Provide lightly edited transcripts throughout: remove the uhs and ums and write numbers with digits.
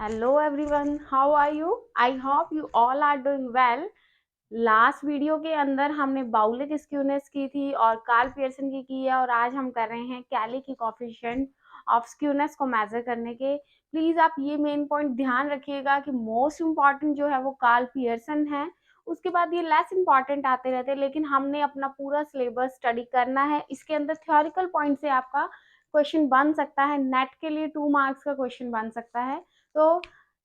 Hello everyone, how are you? I hope you all are doing well. Last video के अंदर हमने बाउलिक skewness की थी और कार्ल पियर्सन की है और आज हम कर रहे हैं कैली की कोफिशिएंट ऑफ स्क्यूनेस को मेजर करने के। प्लीज आप ये मेन पॉइंट ध्यान रखिएगा कि मोस्ट इम्पॉर्टेंट जो है वो कार्ल पियर्सन है, उसके बाद ये लेस इम्पॉर्टेंट आते रहते हैं, लेकिन हमने अपना पूरा सिलेबस स्टडी करना है। इसके अंदर थ्योरिकल पॉइंट से आपका क्वेश्चन बन सकता है, नेट के लिए 2 मार्क्स का क्वेश्चन बन सकता है। तो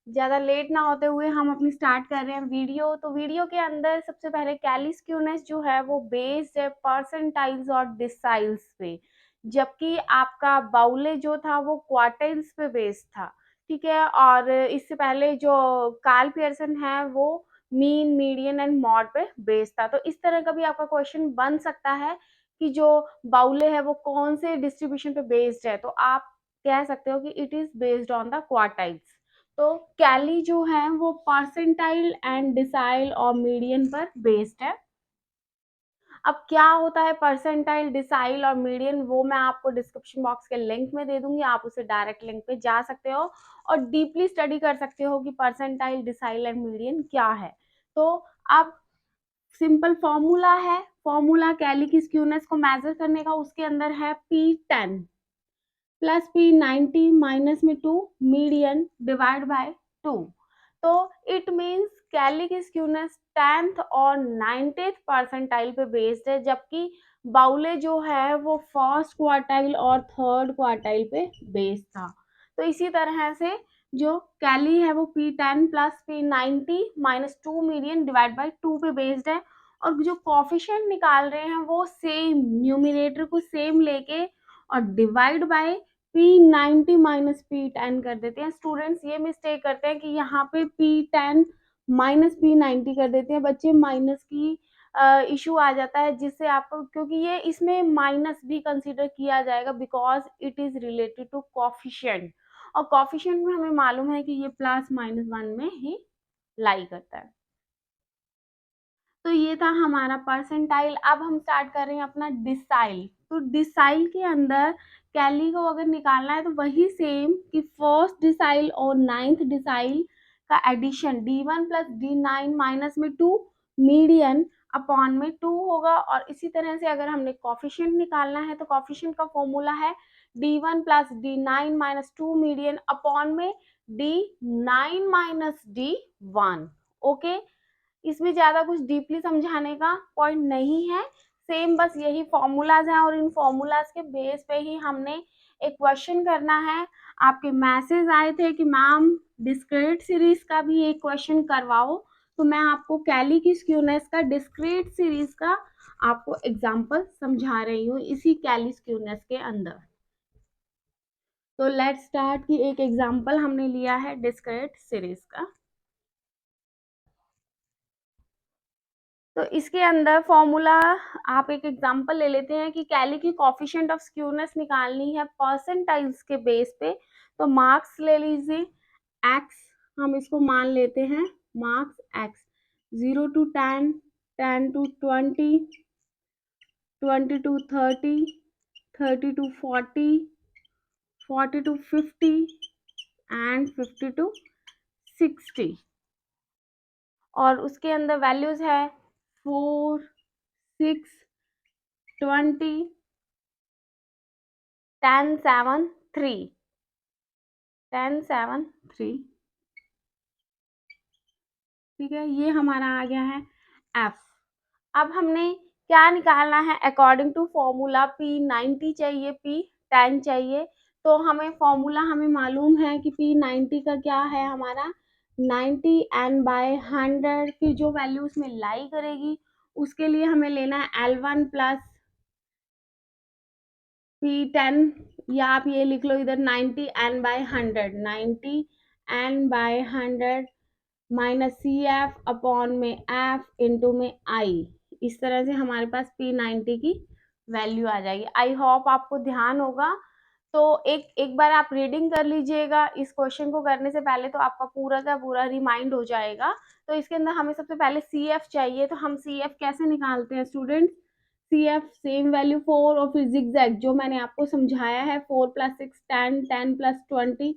ज़्यादा लेट ना होते हुए हम अपनी स्टार्ट कर रहे हैं वीडियो। तो वीडियो के अंदर सबसे पहले कैली स्क्यूनेस जो है वो बेस्ड है परसेंटाइल्स और डिसाइल्स पे, जबकि आपका बाउले जो था वो क्वार्टाइल्स पे बेस्ड था। ठीक है, और इससे पहले जो कार्ल पियर्सन है वो मीन, मीडियन एंड मॉड पे बेस्ड था। तो इस तरह का भी आपका क्वेश्चन बन सकता है कि जो बाउले है वो कौन से डिस्ट्रीब्यूशन पे बेस्ड है, तो आप कह सकते हो कि it is based on the quartiles. तो कैली जो है वो परसेंटाइल एंड डिसाइल और मीडियन पर बेस्ड है। अब क्या होता है परसेंटाइल, डिसाइल और मीडियन, वो मैं आपको डिस्क्रिप्शन बॉक्स के लिंक में दे दूंगी, आप उसे डायरेक्ट लिंक पे जा सकते हो और डीपली स्टडी कर सकते हो कि परसेंटाइल, डिसाइल एंड मीडियन क्या है। तो अब सिंपल फॉर्मूला है, फॉर्मूला कैली की स्क्यूनेस को मेजर करने का, उसके अंदर है P10 प्लस P90 माइनस में 2 मीडियन डिवाइड बाय 2। तो इट मीन्स कैली की स्क्यूनेस 10th और 90th परसेंटाइल पे बेस्ड है, जबकि बाउले जो है वो फर्स्ट क्वार्टाइल और थर्ड क्वार्टाइल पे बेस्ड था। तो इसी तरह से जो कैली है वो P10 plus P90 minus 2 median divide by 2 पे बेस्ड है, और जो कॉफिशिएंट निकाल रहे हैं वो सेम न्यूमिनेटर को सेम लेके और divide by P90 minus P10 कर देते हैं। स्टूडेंट्स ये मिस्टेक करते हैं कि यहाँ पे P10 माइनस P90 कर देते हैं, बच्चे माइनस की इशू आ जाता है, जिससे आपको, क्योंकि ये इसमें माइनस भी कंसीडर किया जाएगा because it is related to coefficient, और कॉफिशिएंट में हमें मालूम है कि ये प्लस माइनस 1 में ही लाई करता है। तो ये था हमारा परसेंटाइल। अब हम स्टार्ट कर रहे हैं अपना डिसाइल। तो डिसाइल के अंदर कैली को अगर निकालना है तो वही सेम कि फर्स्ट डिसाइल और 9th डिसाइल का addition D1 plus D9 minus में 2 मीडियन अपॉन में 2 होगा। और इसी तरह से अगर हमने कॉफिशिएंट निकालना है तो कॉफिशिएंट का फॉर्मूला है D1 plus D9 minus 2 median upon में D9 माइनस D1। ओके, इसमें ज्यादा कुछ डीपली समझाने का पॉइंट नहीं है, सेम बस यही फॉर्मूलाज हैं और इन फॉर्मूलाज के बेस पे ही हमने एक क्वेश्चन करना है। आपके मैसेज आए थे कि मैम डिस्क्रीट सीरीज का भी एक क्वेश्चन करवाओ, तो मैं आपको कैली की स्क्यूनेस का डिस्क्रीट सीरीज का आपको एग्जांपल समझा रही हूँ इसी कैली स्क्यूनेस के अंदर। तो लेट्स स्टार्ट की एक एग्जांपल हमने लिया है डिस्क्रीट सीरीज का। तो इसके अंदर फॉर्मूला, आप एक एग्जांपल ले लेते हैं कि कैली की कोफिशिएंट ऑफ स्क्यूनेस निकालनी है परसेंटाइल्स के बेस पे। तो मार्क्स ले लीजिए एक्स, हम इसको मान लेते हैं marks x, 0 to 10, 10 to 20, 20 to 30, 30 to 40, 40 to 50 and 50 to 60। और उसके अंदर वैल्यूज है 4, 6, 20, 10, 7, 3, 10, 7, 3। ठीक है, ये हमारा आ गया है एफ। अब हमने क्या निकालना है अकॉर्डिंग टू फॉर्मूला, P90 चाहिए, P10 चाहिए। तो हमें फॉर्मूला हमें मालूम है कि P90 का क्या है हमारा 90 n बाय 100 की जो वैल्यू उसमें लाई करेगी उसके लिए हमें लेना है L1 प्लस P10, या आप ये लिख लो इधर 90 n by 100, 90 n by 100 minus CF upon में F इंटू में I। इस तरह से हमारे पास P90 की वैल्यू आ जाएगी। आई होप आपको ध्यान होगा। तो एक बार आप रीडिंग कर लीजिएगा इस क्वेश्चन को करने से पहले, तो आपका पूरा का पूरा रिमाइंड हो जाएगा। तो इसके अंदर हमें सबसे पहले CF चाहिए, तो हम CF कैसे निकालते हैं स्टूडेंट्स? CF सेम वैल्यू 4 और फिर जिगजैग जो मैंने आपको समझाया है, 4 plus 6 10, 10 plus 20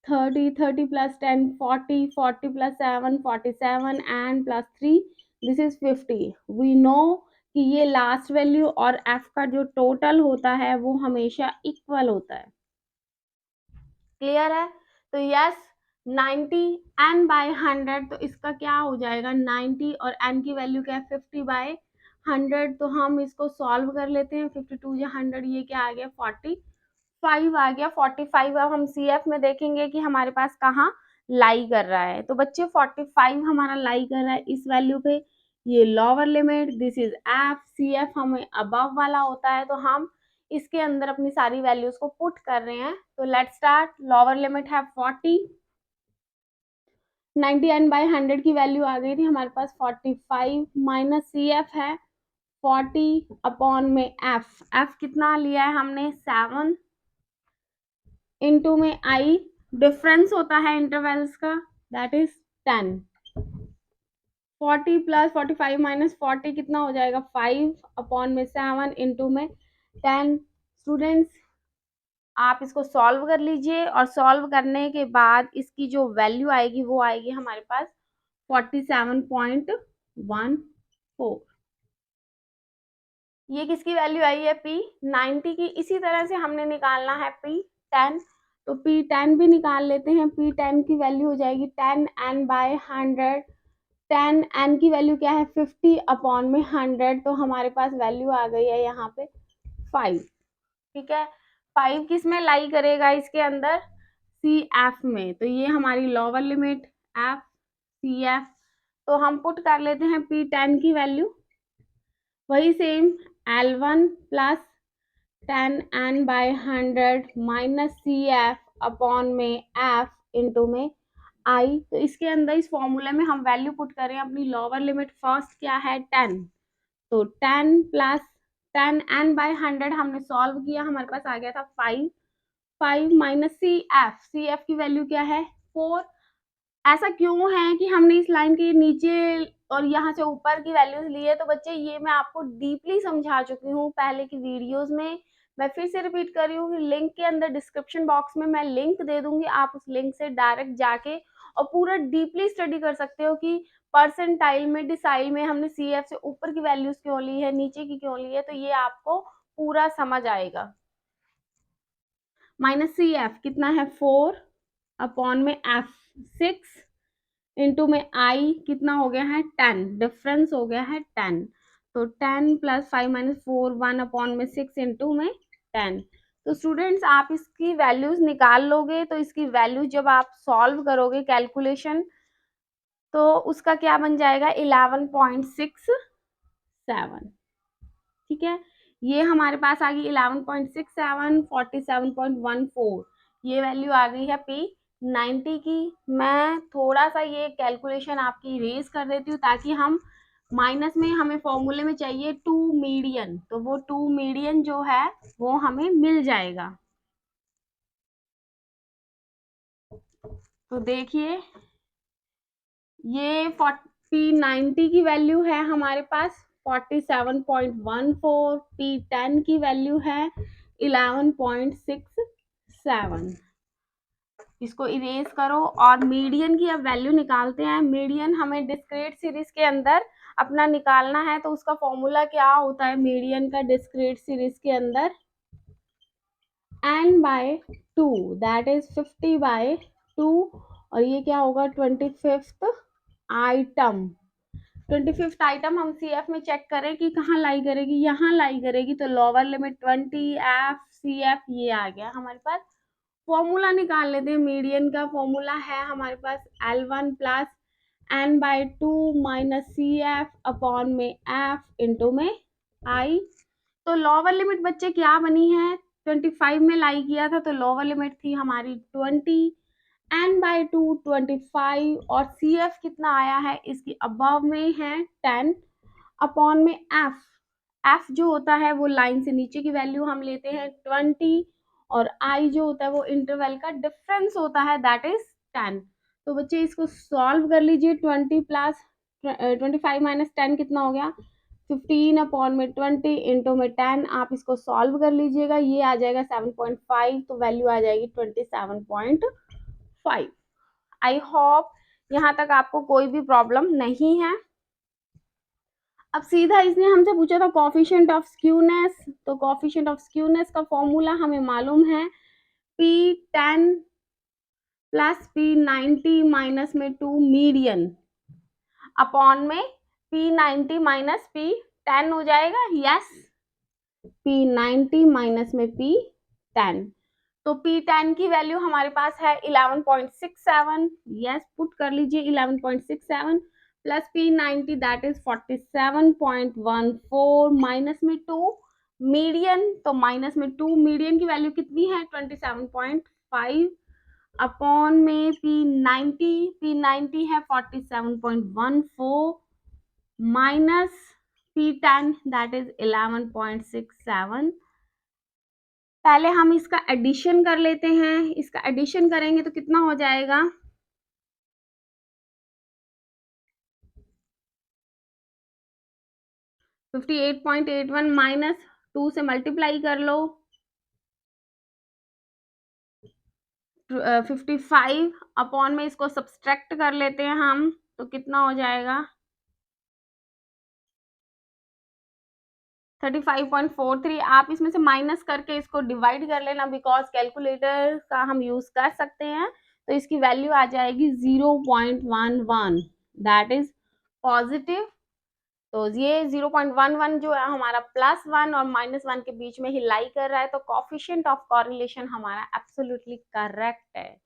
30, 30 plus 10, 40, 40 plus 7, 47 and plus 3, this is 50. We know कि ये लास्ट वैल्यू और f का जो टोटल होता है वो हमेशा इक्वल होता है। क्लियर है? तो यस 90 n बाय 100, तो इसका क्या हो जाएगा 90 और n की वैल्यू क्या है 50 बाय 100, तो हम इसको सॉल्व कर लेते हैं। 52 या 100, ये क्या आ गया 45 आ गया। 45 अब हम CF में देखेंगे कि हमारे पास कहाँ लाई कर रहा है। तो बच्चे 45 हमारा लाई कर रहा है इस वैल्यू पे, ये lower limit, this is F. CF हमें अबव वाला होता है, तो हम इसके अंदर अपनी सारी वैल्यूज को पुट कर रहे हैं। तो लेट्स स्टार्ट। लोअर लिमिट है 40, 90 एन बाय 100 की वैल्यू आ गई थी हमारे पास 45 माइनस CF है 40 अपॉन में एफ कितना लिया है हमने 7 इनटू में आई डिफरेंस होता है इंटरवल्स का, दैट इज 10। 40 प्लस 45 माइनस 40 कितना हो जाएगा 5 अपॉन में 7 इनटू में 10। स्टूडेंट्स आप इसको सॉल्व कर लीजिए और सॉल्व करने के बाद इसकी जो वैल्यू आएगी वो आएगी हमारे पास 47.14। ये किसकी वैल्यू आई है P 90 की। इसी तरह से हमने निकालना है P 10, तो P 10 भी निकाल लेते हैं। P 10 की वैल्यू हो जाएगी 10 n बाय 100। 10 n की वैल्यू क्या है 50 अपॉन में 100, तो हमारे पास वैल्यू आ गई है यहाँ पे 5। ठीक है, 5 किस में लाई करेगा इसके अंदर CF में, तो ये हमारी लोअर लिमिट F CF। तो हम पुट कर लेते हैं P 10 की वैल्यू, वही same L1 plus 10 n by 100 minus CF upon में F इंटू में I। तो इसके अंदर इस फॉर्मूले में हम वैल्यू पुट करें अपनी लोअर लिमिट। फर्स्ट क्या है 10, तो 10 प्लस 10 n बाय 100 हमने सॉल्व किया, हमारे पास आ गया था 5। 5 माइनस CF की वैल्यू क्या है 4। ऐसा क्यों है कि हमने इस लाइन के नीचे और यहाँ से ऊपर की वैल्यूज ली है? तो बच्चे ये मैं आपको डीपली समझा चुकी हूँ पहले की वीडियोस में। मैं फिर से रिपीट कर रही हूँ कि लिंक के अंदर डिस्क्रिप्शन बॉक्स में मैं लिंक दे दूंगी, आप उस लिंक से डायरेक्ट जाके और पूरा डीपली स्टडी कर सकते हो कि परसेंटाइल में डिसाइल में हमने CF से ऊपर की वैल्यूज क्यों ली है, नीचे की क्यों ली है, तो ये आपको पूरा समझ आएगा। माइनस CF कितना है 4 अपॉन में F 6 इंटू में I कितना हो गया है 10, डिफरेंस हो गया है 10। तो 10 प्लस 5 माइनस 4 1 अपॉन में 6 इंटू में 10। तो स्टूडेंट्स आप इसकी वैल्यूज निकाल लोगे, तो इसकी वैल्यू जब आप सॉल्व करोगे कैलकुलेशन, तो उसका क्या बन जाएगा 11.67। ठीक है, ये हमारे पास आ गई 11.67 47.14, ये वैल्यू आ गई है P 90 की। मैं थोड़ा सा ये कैलकुलेशन आपकी रेज कर देती हूँ ताकि हम माइनस में हमें फॉर्मूले में चाहिए 2 मीडियन, तो वो 2 मीडियन जो है वो हमें मिल जाएगा। तो देखिए ये 90 की वैल्यू है हमारे पास 47.14, P10 की वैल्यू है 11.67। इसको इरेज करो और मीडियन की अब वैल्यू निकालते हैं। मीडियन हमें डिस्क्रीट सीरीज के अंदर अपना निकालना है, तो उसका फॉर्मूला क्या होता है मीडियन का डिस्क्रीट सीरीज के अंदर n by 2, that is 50 by 2, और ये क्या होगा 25th आइटम। 25th आइटम हम CF में चेक करें कि कहाँ लाई करेगी, यहाँ लाई करेगी, तो लोअर लिमिट 20 F CF ये आ गया हमारे पास। फॉर्मूला निकाल लेते हैं। मीडियन का फॉर्मूला है हमारे पास L1 plus n by 2 minus CF upon में F इंटू में I। तो लोअर लिमिट बच्चे क्या बनी है 25 में लाई किया था, तो लोअर लिमिट थी हमारी 20, n बाय 2 25, और CF कितना आया है इसकी अबव में है 10 अपॉन में F जो होता है वो लाइन से नीचे की वैल्यू हम लेते हैं 20, और I जो होता है वो इंटरवल का डिफरेंस होता है, दैट इज 10। तो बच्चे इसको सॉल्व कर लीजिए। 20 प्लस 25 माइनस 10 कितना हो गया 15 अपॉन में 20 इंटू में 10। आप इसको सॉल्व कर लीजिएगा, ये आ जाएगा 7.5, तो वैल्यू आ जाएगी 27.5। 5। आई होप यहाँ तक आपको कोई भी प्रॉब्लम नहीं है। अब सीधा इसने हमसे पूछा था कोफिशिएंट ऑफ स्क्यूनेस, तो कोफिशिएंट ऑफ स्क्यूनेस का फॉर्मूला हमें मालूम है, P10 प्लस P90 माइनस में 2 मीडियन अपॉन में P90 माइनस P10 हो जाएगा। यस, P90 माइनस में P10, तो P10 की वैल्यू हमारे पास है 11.67। यस, पुट कर लीजिए 11.67 plus P90 that is 47.14 minus में 2 मीडियन, तो माइनस में 2 मीडियन की वैल्यू कितनी है 27.5 अपॉन में P90 है 47.14 माइनस P10 दैट इज 11.67। पहले हम इसका एडिशन कर लेते हैं, इसका एडिशन करेंगे तो कितना हो जाएगा 58.81 माइनस 2 से मल्टीप्लाई कर लो 55 अपॉन में इसको सब्सट्रैक्ट कर लेते हैं हम, तो कितना हो जाएगा 35.43। आप इसमें से माइनस करके इसको डिवाइड कर लेना, बिकॉज कैलकुलेटर का हम यूज कर सकते हैं, तो इसकी वैल्यू आ जाएगी 0.11 दैट इज पॉजिटिव। तो ये 0.11 जो है हमारा +1 और -1 के बीच में ही लाई कर रहा है, तो कोफिशिएंट ऑफ कोरिलेशन हमारा एब्सोल्युटली करेक्ट है।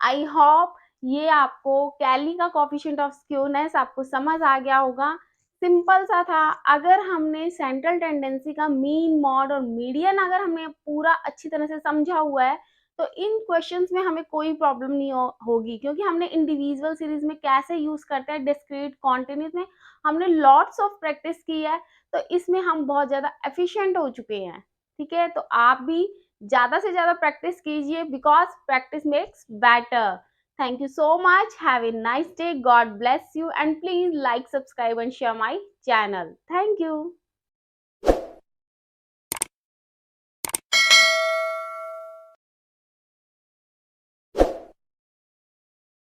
आई होप ये आपको कैली का कोफिशिएंट ऑफ स्क्यूनेस आपको समझ आ गया होगा। सिंपल सा था, अगर हमने सेंट्रल टेंडेंसी का मीन, मॉड और मीडियन अगर हमने पूरा अच्छी तरह से समझा हुआ है, तो इन क्वेश्चंस में हमें कोई प्रॉब्लम नहीं होगी, क्योंकि हमने इंडिविजुअल सीरीज में कैसे यूज करते हैं, डिस्क्रीट, कॉन्टिन्यूस में हमने लॉट्स ऑफ प्रैक्टिस की है, तो इसमें हम बहुत ज्यादा एफिशिएंट हो चुके हैं। ठीक है, तो आप भी ज्यादा से ज्यादा प्रैक्टिस कीजिए, because practice makes better. Thank you so much. Have a nice day. God bless you. And please like, subscribe and share my channel. Thank you.